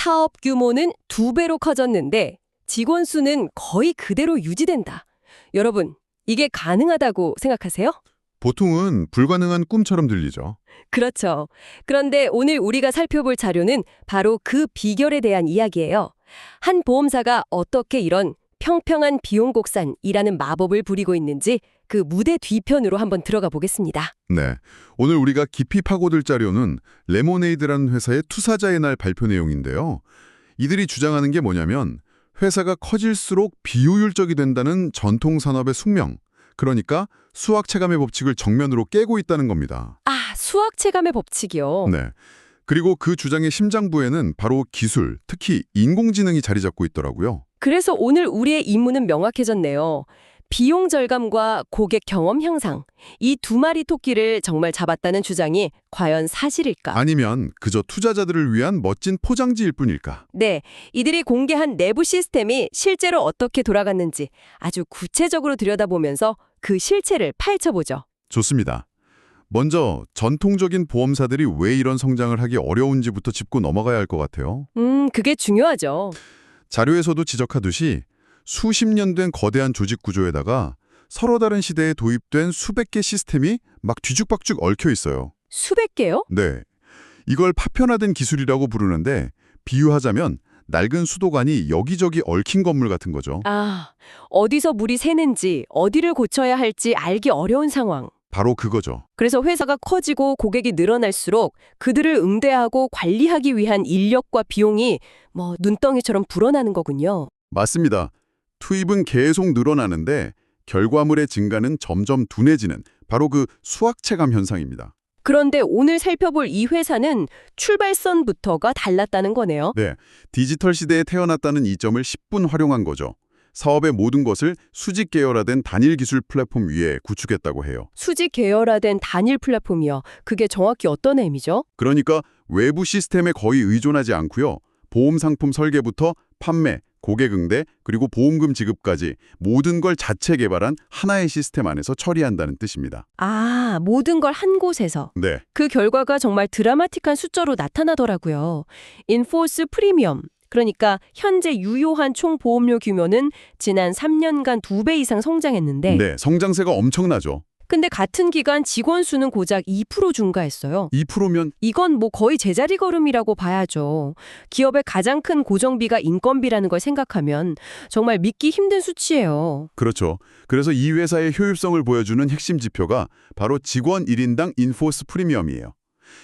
사업 규모는 2배로 커졌는데 직원 수는 거의 그대로 유지된다. 여러분, 이게 가능하다고 생각하세요? 보통은 불가능한 꿈처럼 들리죠. 그렇죠. 그런데 오늘 우리가 살펴볼 자료는 바로 그 비결에 대한 이야기예요. 한 보험사가 어떻게 이런 평평한 비용 곡선이라는 마법을 부리고 있는지 그 무대 뒤편으로 한번 들어가 보겠습니다. 네. 오늘 우리가 깊이 파고들 자료는 레모네이드라는 회사의 투사자의 날 발표 내용인데요. 이들이 주장하는 게 뭐냐면 회사가 커질수록 비효율적이 된다는 전통 산업의 숙명, 그러니까 수학 체감의 법칙을 정면으로 깨고 있다는 겁니다. 아, 수학 체감의 법칙이요. 네. 그리고 그 주장의 심장부에는 바로 기술, 특히 인공지능이 자리 잡고 있더라고요. 그래서 오늘 우리의 임무는 명확해졌네요. 비용 절감과 고객 경험 향상, 이 두 마리 토끼를 정말 잡았다는 주장이 과연 사실일까? 아니면 그저 투자자들을 위한 멋진 포장지일 뿐일까? 네, 이들이 공개한 내부 시스템이 실제로 어떻게 돌아갔는지 아주 구체적으로 들여다보면서 그 실체를 파헤쳐보죠. 좋습니다. 먼저 전통적인 보험사들이 왜 이런 성장을 하기 어려운지부터 짚고 넘어가야 할 것 같아요. 그게 중요하죠. 자료에서도 지적하듯이 수십 년 된 거대한 조직 구조에다가 서로 다른 시대에 도입된 수백 개 시스템이 막 뒤죽박죽 얽혀 있어요. 수백 개요? 네. 이걸 파편화된 기술이라고 부르는데 비유하자면 낡은 수도관이 여기저기 얽힌 건물 같은 거죠. 아, 어디서 물이 새는지, 어디를 고쳐야 할지 알기 어려운 상황. 바로 그거죠. 그래서 회사가 커지고 고객이 늘어날수록 그들을 응대하고 관리하기 위한 인력과 비용이 눈덩이처럼 불어나는 거군요. 맞습니다. 투입은 계속 늘어나는데 결과물의 증가는 점점 둔해지는 바로 그 수학체감 현상입니다. 그런데 오늘 살펴볼 이 회사는 출발선부터가 달랐다는 거네요. 네, 디지털 시대에 태어났다는 이점을 10분 활용한 거죠. 사업의 모든 것을 수직 계열화된 단일 기술 플랫폼 위에 구축했다고 해요. 수직 계열화된 단일 플랫폼이요. 그게 정확히 어떤 의미죠? 그러니까 외부 시스템에 거의 의존하지 않고요. 보험 상품 설계부터 판매, 고객 응대, 그리고 보험금 지급까지 모든 걸 자체 개발한 하나의 시스템 안에서 처리한다는 뜻입니다. 아, 모든 걸 한 곳에서. 네, 그 결과가 정말 드라마틱한 숫자로 나타나더라고요. 인포스 프리미엄. 그러니까 현재 유효한 총 보험료 규모는 지난 3년간 2배 이상 성장했는데 네, 성장세가 엄청나죠. 근데 같은 기간 직원 수는 고작 2% 증가했어요. 2%면 이건 거의 제자리 걸음이라고 봐야죠. 기업의 가장 큰 고정비가 인건비라는 걸 생각하면 정말 믿기 힘든 수치예요. 그렇죠. 그래서 이 회사의 효율성을 보여주는 핵심 지표가 바로 직원 1인당 인포스 프리미엄이에요.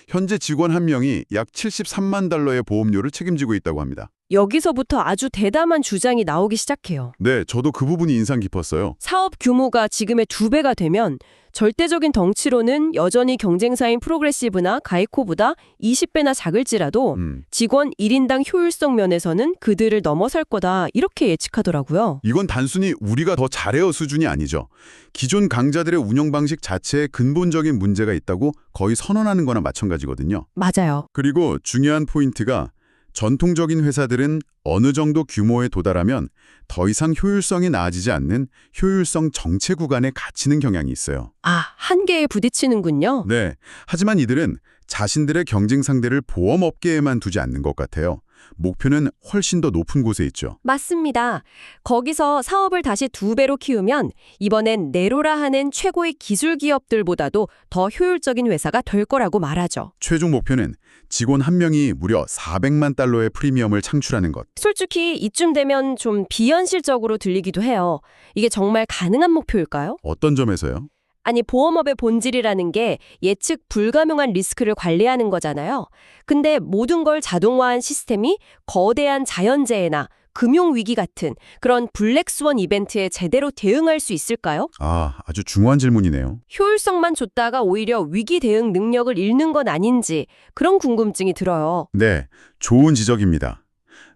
현재 직원 한 명이 약 73만 달러의 보험료를 책임지고 있다고 합니다. 여기서부터 아주 대담한 주장이 나오기 시작해요. 네, 저도 그 부분이 인상 깊었어요. 사업 규모가 지금의 2배가 되면 절대적인 덩치로는 여전히 경쟁사인 프로그레시브나 가이코보다 20배나 작을지라도 직원 1인당 효율성 면에서는 그들을 넘어설 거다 이렇게 예측하더라고요. 이건 단순히 우리가 더 잘해요 수준이 아니죠. 기존 강자들의 운영 방식 자체에 근본적인 문제가 있다고 거의 선언하는 거나 마찬가지거든요. 맞아요. 그리고 중요한 포인트가 전통적인 회사들은 어느 정도 규모에 도달하면 더 이상 효율성이 나아지지 않는 효율성 정체 구간에 갇히는 경향이 있어요. 아, 한계에 부딪히는군요. 네, 하지만 이들은 자신들의 경쟁 상대를 보험업계에만 두지 않는 것 같아요. 목표는 훨씬 더 높은 곳에 있죠. 맞습니다. 거기서 사업을 다시 2배로 키우면 이번엔 네로라 하는 최고의 기술 기업들보다도 더 효율적인 회사가 될 거라고 말하죠. 최종 목표는 직원 한 명이 무려 400만 달러의 프리미엄을 창출하는 것. 솔직히 이쯤 되면 좀 비현실적으로 들리기도 해요. 이게 정말 가능한 목표일까요? 어떤 점에서요? 아니, 보험업의 본질이라는 게 예측 불가능한 리스크를 관리하는 거잖아요. 근데 모든 걸 자동화한 시스템이 거대한 자연재해나 금융위기 같은 그런 블랙스원 이벤트에 제대로 대응할 수 있을까요? 아주 중요한 질문이네요. 효율성만 줬다가 오히려 위기 대응 능력을 잃는 건 아닌지 그런 궁금증이 들어요. 네, 좋은 지적입니다.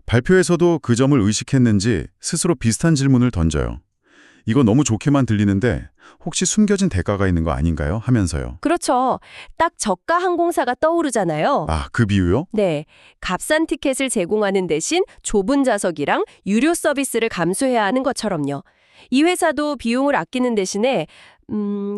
발표에서도 그 점을 의식했는지 스스로 비슷한 질문을 던져요. 이거 너무 좋게만 들리는데 혹시 숨겨진 대가가 있는 거 아닌가요? 하면서요. 그렇죠. 딱 저가 항공사가 떠오르잖아요. 그 비유요? 네, 값싼 티켓을 제공하는 대신 좁은 좌석이랑 유료 서비스를 감수해야 하는 것처럼요. 이 회사도 비용을 아끼는 대신에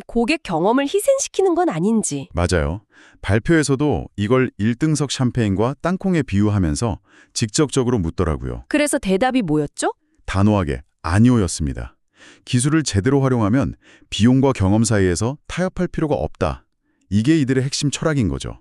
고객 경험을 희생시키는 건 아닌지. 맞아요. 발표에서도 이걸 1등석 샴페인과 땅콩에 비유하면서 직접적으로 묻더라고요. 그래서 대답이 뭐였죠? 단호하게 아니오였습니다. 기술을 제대로 활용하면 비용과 경험 사이에서 타협할 필요가 없다. 이게 이들의 핵심 철학인 거죠.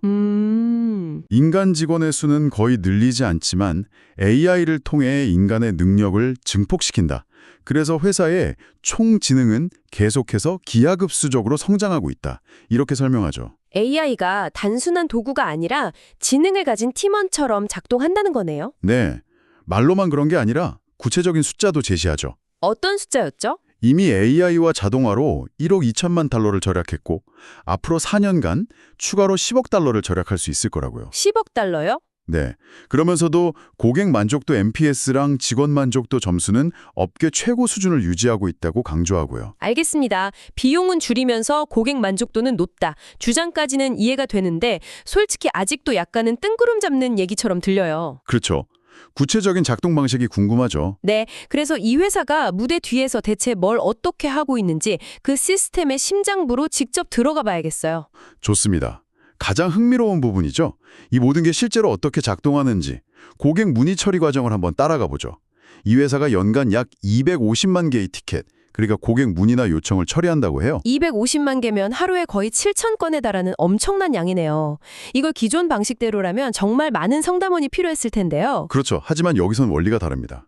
인간 직원의 수는 거의 늘리지 않지만 AI를 통해 인간의 능력을 증폭시킨다. 그래서 회사의 총 지능은 계속해서 기하급수적으로 성장하고 있다. 이렇게 설명하죠. AI가 단순한 도구가 아니라 지능을 가진 팀원처럼 작동한다는 거네요. 네, 말로만 그런 게 아니라 구체적인 숫자도 제시하죠. 어떤 숫자였죠? 이미 AI와 자동화로 1억 2천만 달러를 절약했고 앞으로 4년간 추가로 10억 달러를 절약할 수 있을 거라고요. 10억 달러요? 네. 그러면서도 고객 만족도 NPS랑 직원 만족도 점수는 업계 최고 수준을 유지하고 있다고 강조하고요. 알겠습니다. 비용은 줄이면서 고객 만족도는 높다. 주장까지는 이해가 되는데 솔직히 아직도 약간은 뜬구름 잡는 얘기처럼 들려요. 그렇죠. 구체적인 작동 방식이 궁금하죠. 네, 그래서 이 회사가 무대 뒤에서 대체 뭘 어떻게 하고 있는지 그 시스템의 심장부로 직접 들어가 봐야겠어요. 좋습니다. 가장 흥미로운 부분이죠. 이 모든 게 실제로 어떻게 작동하는지 고객 문의 처리 과정을 한번 따라가 보죠. 이 회사가 연간 약 250만 개의 티켓, 그러니까 고객 문의나 요청을 처리한다고 해요. 250만 개면 하루에 거의 7천 건에 달하는 엄청난 양이네요. 이걸 기존 방식대로라면 정말 많은 상담원이 필요했을 텐데요. 그렇죠. 하지만 여기선 원리가 다릅니다.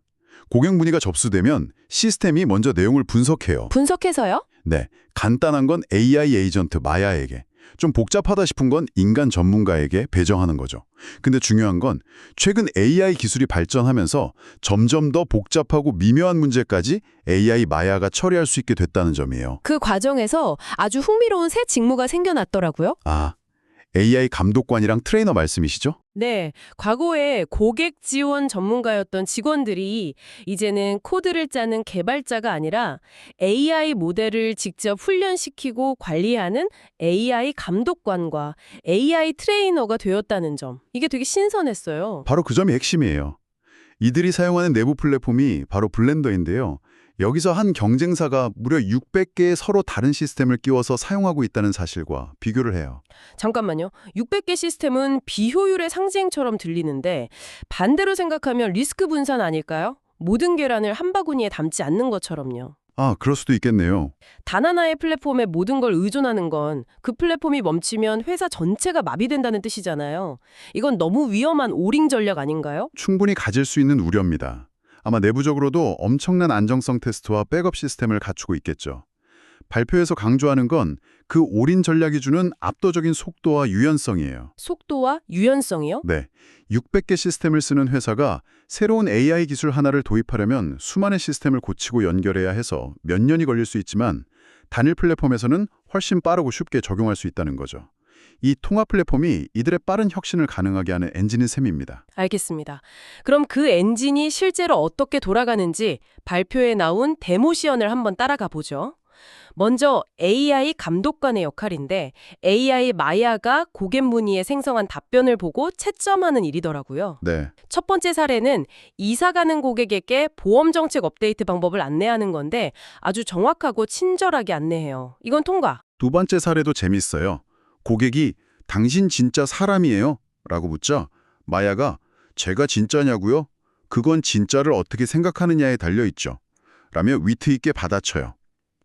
고객 문의가 접수되면 시스템이 먼저 내용을 분석해요. 분석해서요? 네, 간단한 건 AI 에이전트 마야에게, 좀 복잡하다 싶은 건 인간 전문가에게 배정하는 거죠. 근데 중요한 건 최근 AI 기술이 발전하면서 점점 더 복잡하고 미묘한 문제까지 AI 마야가 처리할 수 있게 됐다는 점이에요. 그 과정에서 아주 흥미로운 새 직무가 생겨났더라고요. 아, AI 감독관이랑 트레이너 말씀이시죠? 네, 과거에 고객 지원 전문가였던 직원들이 이제는 코드를 짜는 개발자가 아니라 AI 모델을 직접 훈련시키고 관리하는 AI 감독관과 AI 트레이너가 되었다는 점. 이게 되게 신선했어요. 바로 그 점이 핵심이에요. 이들이 사용하는 내부 플랫폼이 바로 블렌더인데요. 여기서 한 경쟁사가 무려 600개의 서로 다른 시스템을 끼워서 사용하고 있다는 사실과 비교를 해요. 잠깐만요. 600개 시스템은 비효율의 상징처럼 들리는데 반대로 생각하면 리스크 분산 아닐까요? 모든 계란을 한 바구니에 담지 않는 것처럼요. 아, 그럴 수도 있겠네요. 단 하나의 플랫폼에 모든 걸 의존하는 건 그 플랫폼이 멈추면 회사 전체가 마비된다는 뜻이잖아요. 이건 너무 위험한 오링 전략 아닌가요? 충분히 가질 수 있는 우려입니다. 아마 내부적으로도 엄청난 안정성 테스트와 백업 시스템을 갖추고 있겠죠. 발표에서 강조하는 건 그 올인 전략이 주는 압도적인 속도와 유연성이에요. 속도와 유연성이요? 네, 600개 시스템을 쓰는 회사가 새로운 AI 기술 하나를 도입하려면 수많은 시스템을 고치고 연결해야 해서 몇 년이 걸릴 수 있지만 단일 플랫폼에서는 훨씬 빠르고 쉽게 적용할 수 있다는 거죠. 이 통합 플랫폼이 이들의 빠른 혁신을 가능하게 하는 엔진인 셈입니다. 알겠습니다. 그럼 그 엔진이 실제로 어떻게 돌아가는지 발표에 나온 데모 시연을 한번 따라가 보죠. 먼저 AI 감독관의 역할인데 AI 마야가 고객 문의에 생성한 답변을 보고 채점하는 일이더라고요. 네, 첫 번째 사례는 이사 가는 고객에게 보험 정책 업데이트 방법을 안내하는 건데 아주 정확하고 친절하게 안내해요. 이건 통과. 두 번째 사례도 재밌어요. 고객이 당신 진짜 사람이에요? 라고 묻자 마야가 제가 진짜냐고요? 그건 진짜를 어떻게 생각하느냐에 달려있죠. 라며 위트 있게 받아쳐요.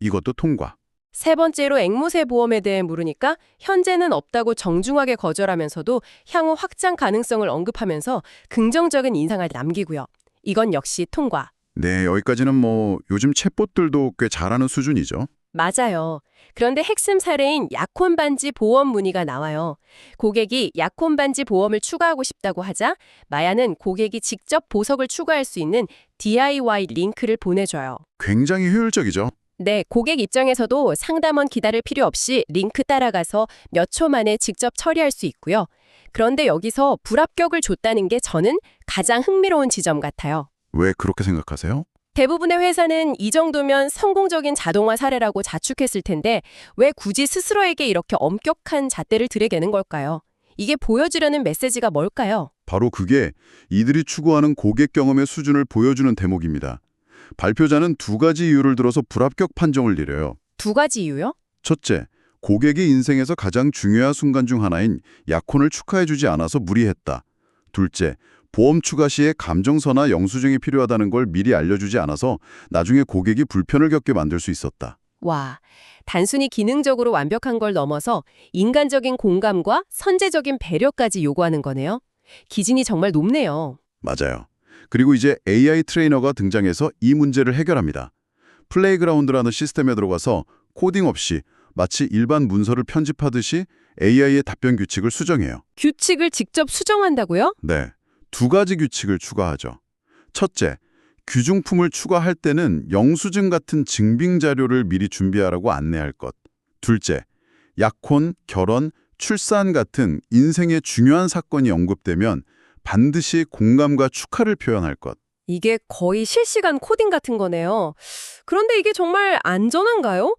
이것도 통과. 세 번째로 앵무새 보험에 대해 물으니까 현재는 없다고 정중하게 거절하면서도 향후 확장 가능성을 언급하면서 긍정적인 인상을 남기고요. 이건 역시 통과. 네, 여기까지는 뭐 요즘 챗봇들도 꽤 잘하는 수준이죠. 맞아요. 그런데 핵심 사례인 약혼 반지 보험 문의가 나와요. 고객이 약혼 반지 보험을 추가하고 싶다고 하자 마야는 고객이 직접 보석을 추가할 수 있는 DIY 링크를 보내줘요. 굉장히 효율적이죠. 네, 고객 입장에서도 상담원 기다릴 필요 없이 링크 따라가서 몇 초 만에 직접 처리할 수 있고요. 그런데 여기서 불합격을 줬다는 게 저는 가장 흥미로운 지점 같아요. 왜 그렇게 생각하세요? 대부분의 회사는 이 정도면 성공적인 자동화 사례라고 자축했을 텐데 왜 굳이 스스로에게 이렇게 엄격한 잣대를 들이대는 걸까요? 이게 보여주려는 메시지가 뭘까요? 바로 그게 이들이 추구하는 고객 경험의 수준을 보여주는 대목입니다. 발표자는 두 가지 이유를 들어서 불합격 판정을 내려요. 두 가지 이유요? 첫째, 고객의 인생에서 가장 중요한 순간 중 하나인 약혼을 축하해주지 않아서 무리했다. 둘째, 보험 추가 시에 감정서나 영수증이 필요하다는 걸 미리 알려주지 않아서 나중에 고객이 불편을 겪게 만들 수 있었다. 와, 단순히 기능적으로 완벽한 걸 넘어서 인간적인 공감과 선제적인 배려까지 요구하는 거네요. 기준이 정말 높네요. 맞아요. 그리고 이제 AI 트레이너가 등장해서 이 문제를 해결합니다. 플레이그라운드라는 시스템에 들어가서 코딩 없이 마치 일반 문서를 편집하듯이 AI의 답변 규칙을 수정해요. 규칙을 직접 수정한다고요? 네, 두 가지 규칙을 추가하죠. 첫째, 귀중품을 추가할 때는 영수증 같은 증빙 자료를 미리 준비하라고 안내할 것. 둘째, 약혼, 결혼, 출산 같은 인생의 중요한 사건이 언급되면 반드시 공감과 축하를 표현할 것. 이게 거의 실시간 코딩 같은 거네요. 그런데 이게 정말 안전한가요?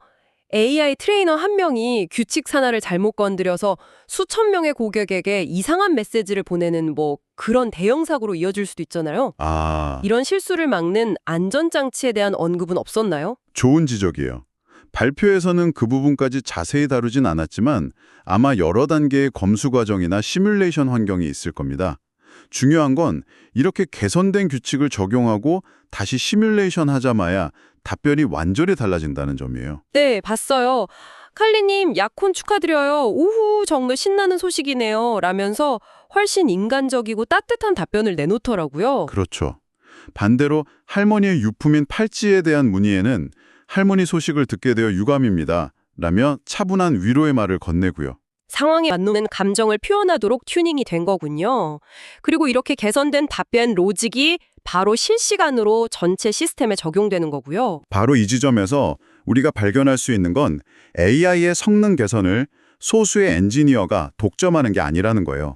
AI 트레이너 한 명이 규칙 하나를 잘못 건드려서 수천 명의 고객에게 이상한 메시지를 보내는 그런 대형 사고로 이어질 수도 있잖아요. 이런 실수를 막는 안전장치에 대한 언급은 없었나요? 좋은 지적이에요. 발표에서는 그 부분까지 자세히 다루진 않았지만 아마 여러 단계의 검수 과정이나 시뮬레이션 환경이 있을 겁니다. 중요한 건 이렇게 개선된 규칙을 적용하고 다시 시뮬레이션 하자마야 답변이 완전히 달라진다는 점이에요. 네, 봤어요. 칼리님, 약혼 축하드려요. 우후, 정말 신나는 소식이네요. 라면서 훨씬 인간적이고 따뜻한 답변을 내놓더라고요. 그렇죠. 반대로 할머니의 유품인 팔찌에 대한 문의에는 할머니 소식을 듣게 되어 유감입니다. 라며 차분한 위로의 말을 건네고요. 상황에 맞는 감정을 표현하도록 튜닝이 된 거군요. 그리고 이렇게 개선된 답변 로직이 바로 실시간으로 전체 시스템에 적용되는 거고요. 바로 이 지점에서 우리가 발견할 수 있는 건 AI의 성능 개선을 소수의 엔지니어가 독점하는 게 아니라는 거예요.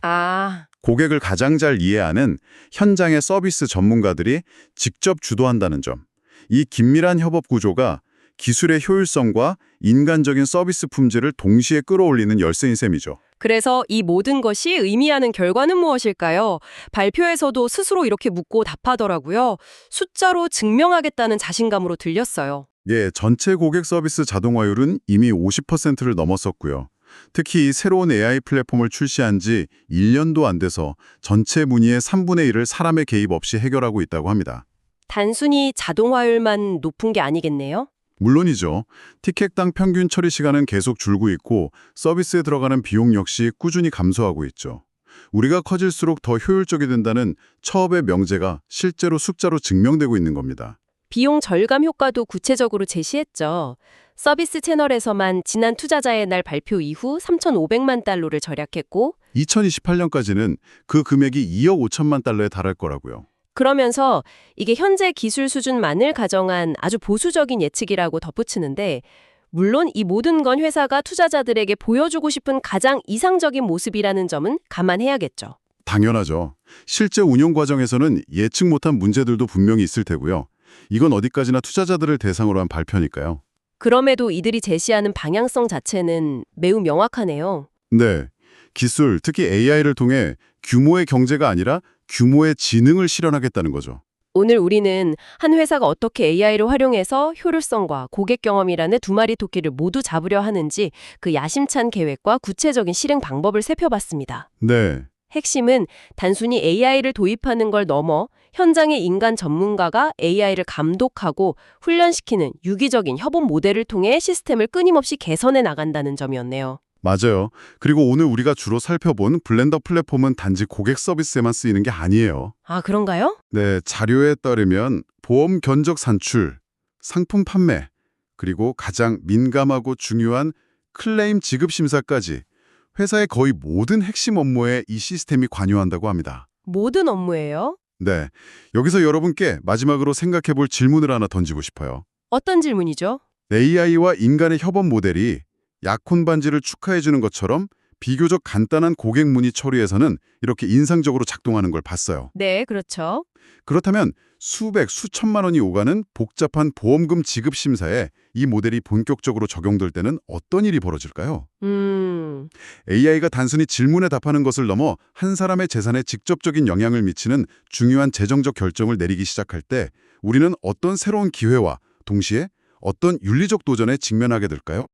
고객을 가장 잘 이해하는 현장의 서비스 전문가들이 직접 주도한다는 점. 이 긴밀한 협업 구조가 기술의 효율성과 인간적인 서비스 품질을 동시에 끌어올리는 열쇠인 셈이죠. 그래서 이 모든 것이 의미하는 결과는 무엇일까요? 발표에서도 스스로 이렇게 묻고 답하더라고요. 숫자로 증명하겠다는 자신감으로 들렸어요. 예, 전체 고객 서비스 자동화율은 이미 50%를 넘었었고요. 특히 이 새로운 AI 플랫폼을 출시한 지 1년도 안 돼서 전체 문의의 3분의 1을 사람의 개입 없이 해결하고 있다고 합니다. 단순히 자동화율만 높은 게 아니겠네요? 물론이죠. 티켓당 평균 처리 시간은 계속 줄고 있고 서비스에 들어가는 비용 역시 꾸준히 감소하고 있죠. 우리가 커질수록 더 효율적이 된다는 처업의 명제가 실제로 숫자로 증명되고 있는 겁니다. 비용 절감 효과도 구체적으로 제시했죠. 서비스 채널에서만 지난 투자자의 날 발표 이후 3,500만 달러를 절약했고 2028년까지는 그 금액이 2억 5천만 달러에 달할 거라고요. 그러면서 이게 현재 기술 수준만을 가정한 아주 보수적인 예측이라고 덧붙이는데 물론 이 모든 건 회사가 투자자들에게 보여주고 싶은 가장 이상적인 모습이라는 점은 감안해야겠죠. 당연하죠. 실제 운영 과정에서는 예측 못한 문제들도 분명히 있을 테고요. 이건 어디까지나 투자자들을 대상으로 한 발표니까요. 그럼에도 이들이 제시하는 방향성 자체는 매우 명확하네요. 네. 기술, 특히 AI를 통해 규모의 경제가 아니라 규모의 지능을 실현하겠다는 거죠. 오늘 우리는 한 회사가 어떻게 AI를 활용해서 효율성과 고객 경험이라는 두 마리 토끼를 모두 잡으려 하는지 그 야심찬 계획과 구체적인 실행 방법을 살펴봤습니다. 네. 핵심은 단순히 AI를 도입하는 걸 넘어 현장의 인간 전문가가 AI를 감독하고 훈련시키는 유기적인 협업 모델을 통해 시스템을 끊임없이 개선해 나간다는 점이었네요. 맞아요. 그리고 오늘 우리가 주로 살펴본 블렌더 플랫폼은 단지 고객 서비스에만 쓰이는 게 아니에요. 아, 그런가요? 네, 자료에 따르면 보험 견적 산출, 상품 판매, 그리고 가장 민감하고 중요한 클레임 지급 심사까지 회사의 거의 모든 핵심 업무에 이 시스템이 관여한다고 합니다. 모든 업무예요? 네, 여기서 여러분께 마지막으로 생각해 볼 질문을 하나 던지고 싶어요. 어떤 질문이죠? AI와 인간의 협업 모델이 약혼 반지를 축하해 주는 것처럼 비교적 간단한 고객 문의 처리에서는 이렇게 인상적으로 작동하는 걸 봤어요. 네, 그렇죠. 그렇다면 수백, 수천만 원이 오가는 복잡한 보험금 지급 심사에 이 모델이 본격적으로 적용될 때는 어떤 일이 벌어질까요? AI가 단순히 질문에 답하는 것을 넘어 한 사람의 재산에 직접적인 영향을 미치는 중요한 재정적 결정을 내리기 시작할 때 우리는 어떤 새로운 기회와 동시에 어떤 윤리적 도전에 직면하게 될까요?